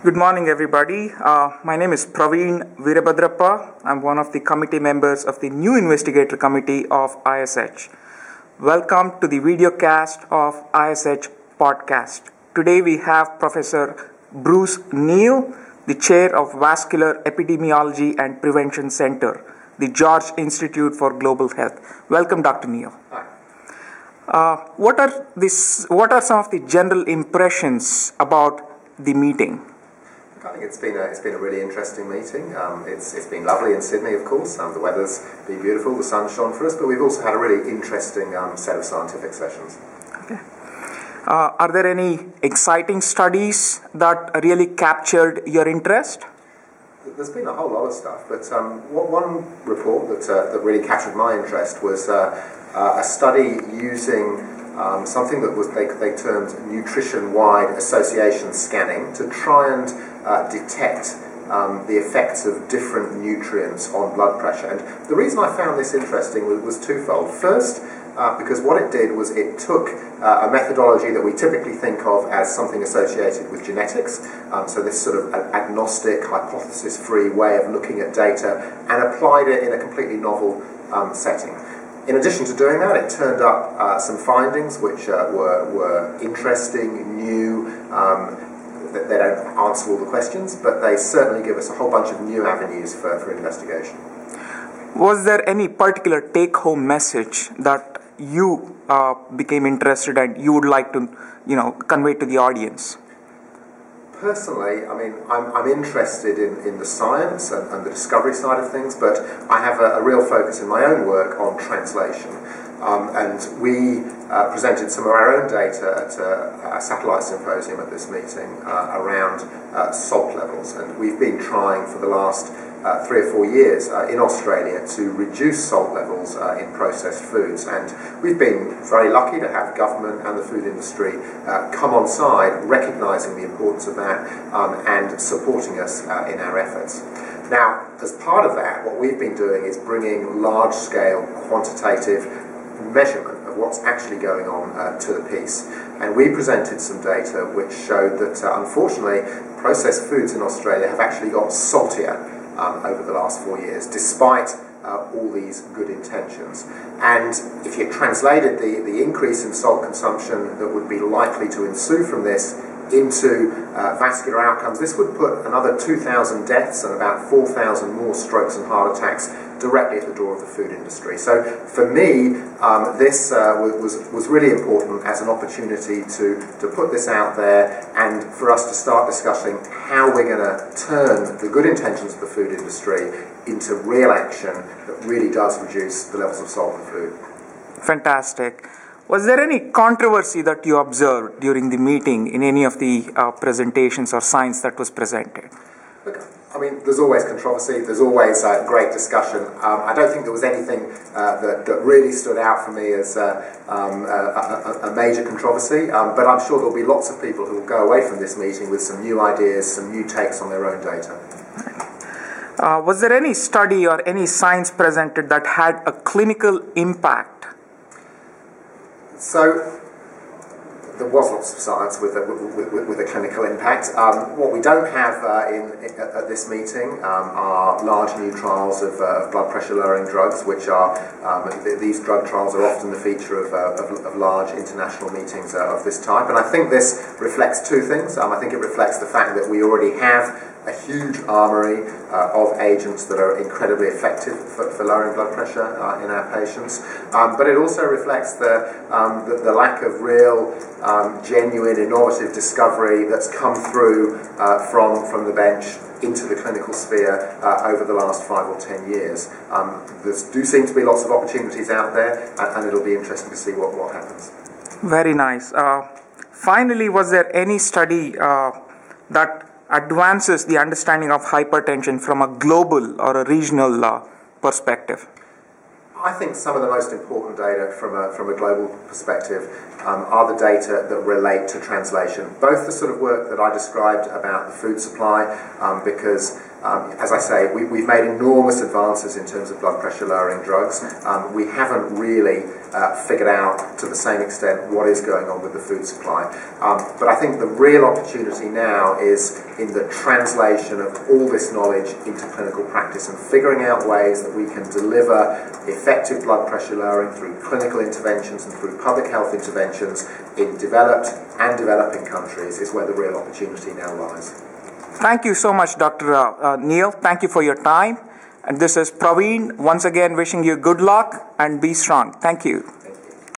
Good morning, everybody. My name is Praveen Veerabhadrappa. I'm one of the committee members of the new investigator committee of ISH. Welcome to the video cast of ISH podcast. Today we have Professor Bruce Neal, the chair of Vascular Epidemiology and Prevention Center, the George Institute for Global Health. Welcome, Dr. Neal. Hi. What are some of the general impressions about the meeting? I think it's been a really interesting meeting. It's been lovely in Sydney, of course. The weather's been beautiful, the sun shone for us, but we've also had a really interesting set of scientific sessions. Okay. Are there any exciting studies that really captured your interest? There's been a whole lot of stuff, but one report that really captured my interest was a study using something that was they termed nutrition-wide association scanning to try and detect the effects of different nutrients on blood pressure. And the reason I found this interesting was twofold. First, because what it did was it took a methodology that we typically think of as something associated with genetics, so this sort of agnostic, hypothesis-free way of looking at data, and applied it in a completely novel setting. In addition to doing that, it turned up some findings which were interesting, new. They don't answer all the questions, but they certainly give us a whole bunch of new avenues for investigation. Was there any particular take-home message that you became interested and you would like to, convey to the audience? Personally, I'm interested in the science and the discovery side of things, but I have a real focus in my own work on translation. And we presented some of our own data at a satellite symposium at this meeting around salt levels. And we've been trying for the last 3 or 4 years in Australia to reduce salt levels in processed foods. And we've been very lucky to have government and the food industry come on side, recognising the importance of that and supporting us in our efforts. Now, as part of that, what we've been doing is bringing large-scale quantitative measurement of what's actually going on to the piece. And we presented some data which showed that, unfortunately, processed foods in Australia have actually got saltier over the last 4 years, despite all these good intentions. And if you translated the increase in salt consumption that would be likely to ensue from this into vascular outcomes, this would put another 2,000 deaths and about 4,000 more strokes and heart attacks directly at the door of the food industry. So for me, this was really important as an opportunity to put this out there and for us to start discussing how we're going to turn the good intentions of the food industry into real action that really does reduce the levels of salt in food. Fantastic. Was there any controversy that you observed during the meeting in any of the presentations or science that was presented? Look, there's always controversy, there's always great discussion. I don't think there was anything that really stood out for me as a major controversy, but I'm sure there'll be lots of people who will go away from this meeting with some new ideas, some new takes on their own data. Was there any study or any science presented that had a clinical impact? So, there was lots of science with a clinical impact. What we don't have at this meeting are large new trials of blood pressure lowering drugs, which are, these drug trials are often the feature of large international meetings of this type. And I think this reflects two things. I think it reflects the fact that we already have a huge armoury of agents that are incredibly effective for lowering blood pressure in our patients. But it also reflects the lack of real, genuine, innovative discovery that's come through from the bench into the clinical sphere over the last 5 or 10 years. There do seem to be lots of opportunities out there, and it'll be interesting to see what happens. Very nice. Finally, was there any study that advances the understanding of hypertension from a global or a regional perspective? I think some of the most important data from a global perspective are the data that relate to translation. Both the sort of work that I described about the food supply, because As I say, we've made enormous advances in terms of blood pressure lowering drugs. We haven't really figured out to the same extent what is going on with the food supply. But I think the real opportunity now is in the translation of all this knowledge into clinical practice and figuring out ways that we can deliver effective blood pressure lowering through clinical interventions and through public health interventions in developed and developing countries is where the real opportunity now lies. Thank you so much, Dr. Neal. Thank you for your time. And this is Praveen, once again wishing you good luck and be strong. Thank you.